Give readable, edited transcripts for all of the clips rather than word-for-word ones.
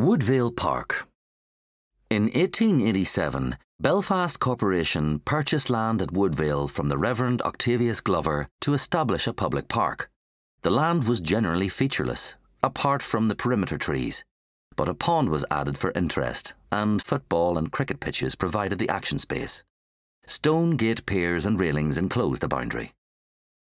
Woodvale Park. In 1887, Belfast Corporation purchased land at Woodvale from the Reverend Octavius Glover to establish a public park. The land was generally featureless, apart from the perimeter trees, but a pond was added for interest, and football and cricket pitches provided the action space. Stone gate piers and railings enclosed the boundary.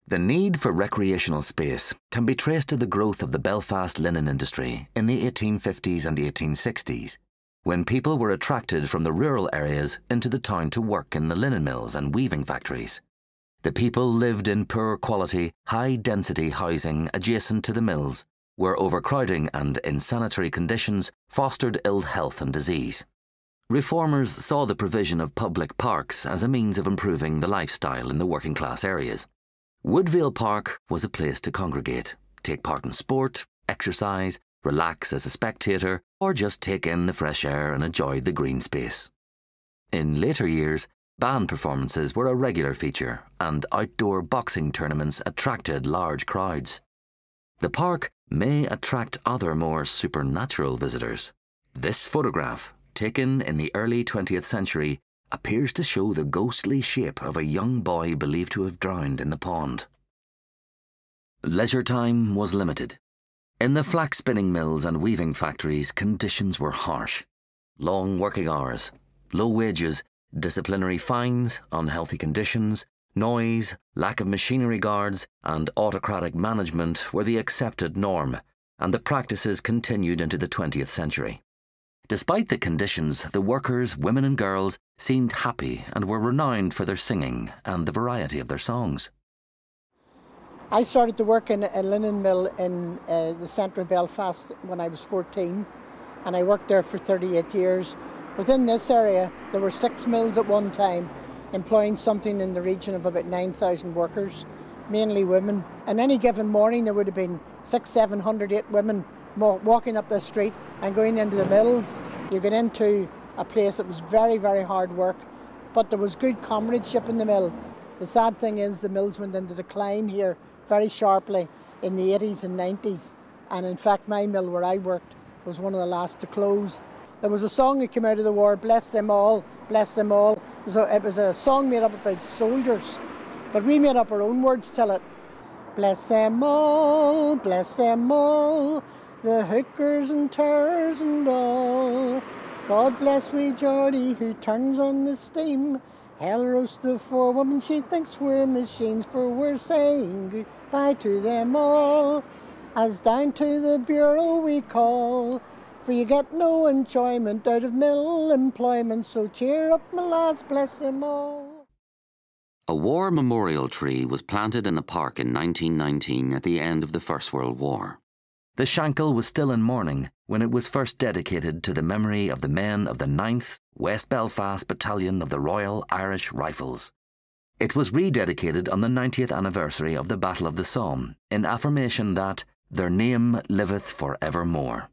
The need for recreational space can be traced to the growth of the Belfast linen industry in the 1850s and 1860s, when people were attracted from the rural areas into the town to work in the linen mills and weaving factories. The people lived in poor quality, high-density housing adjacent to the mills, where overcrowding and insanitary conditions fostered ill health and disease. Reformers saw the provision of public parks as a means of improving the lifestyle in the working-class areas. Woodvale Park was a place to congregate, take part in sport, exercise, relax as a spectator, or just take in the fresh air and enjoy the green space. In later years, band performances were a regular feature, and outdoor boxing tournaments attracted large crowds. The park may attract other more supernatural visitors. This photograph, taken in the early 20th century, appears to show the ghostly shape of a young boy believed to have drowned in the pond. Leisure time was limited. In the flax spinning mills and weaving factories, conditions were harsh. Long working hours, low wages, disciplinary fines, unhealthy conditions, noise, lack of machinery guards, and autocratic management were the accepted norm, and the practices continued into the 20th century. Despite the conditions, the workers, women and girls, seemed happy and were renowned for their singing and the variety of their songs. I started to work in a linen mill in the centre of Belfast when I was 14, and I worked there for 38 years. Within this area, there were 6 mills at one time, employing something in the region of about 9,000 workers, mainly women. And any given morning, there would have been 600, 700, 8 women walking up the street and going into the mills. You get into a place that was very, very hard work, but there was good comradeship in the mill. The sad thing is the mills went into decline here very sharply in the 80s and 90s, and in fact my mill where I worked was one of the last to close. There was a song that came out of the war, Bless Them All, Bless Them All. It was a song made up about soldiers, but we made up our own words to it. Bless them all, the hookers and terrors and all. God bless wee Geordie who turns on the steam. Hell roast the forewoman, she thinks we're machines, for we're saying goodbye to them all. As down to the bureau we call, for you get no enjoyment out of mill employment, so cheer up my lads, bless them all. A war memorial tree was planted in the park in 1919 at the end of the First World War. The Shankill was still in mourning when it was first dedicated to the memory of the men of the 9th West Belfast Battalion of the Royal Irish Rifles. It was rededicated on the 90th anniversary of the Battle of the Somme in affirmation that their name liveth for evermore.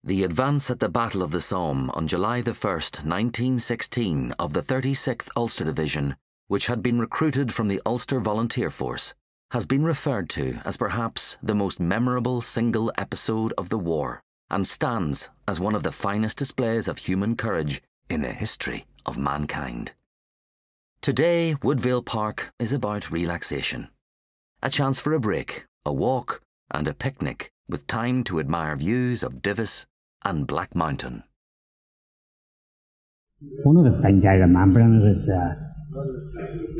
The advance at the Battle of the Somme on July the 1st, 1916 of the 36th Ulster Division, which had been recruited from the Ulster Volunteer Force, has been referred to as perhaps the most memorable single episode of the war, and stands as one of the finest displays of human courage in the history of mankind. Today, Woodvale Park is about relaxation. A chance for a break, a walk, and a picnic with time to admire views of Divis and Black Mountain. One of the things I remember in it is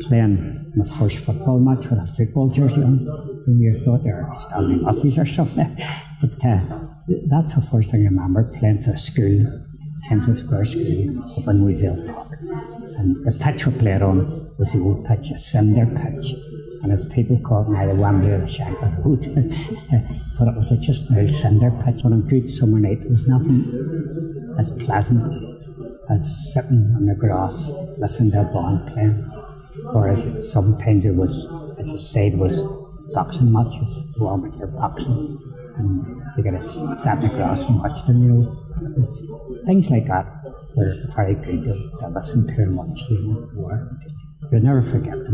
playing my first football match with a football jersey on. You thought they were Stanley Matthews or something. But that's the first thing I remember, playing for the school, Hemphill Square School up in Woodvale Park. And the pitch we played on was the old pitch, a cinder pitch. And as people called it, the Wembley or the Shankill Road. But it was just an old cinder pitch. On a good summer night, there was nothing as pleasant as sitting on the grass, listening to a band playing. Or sometimes it was, as I said, was boxing matches, warm with your boxing. And you got to sit on the grass and watch them, you know. It was, things like that were very good to listen to and watch, you know. You'll never forget them.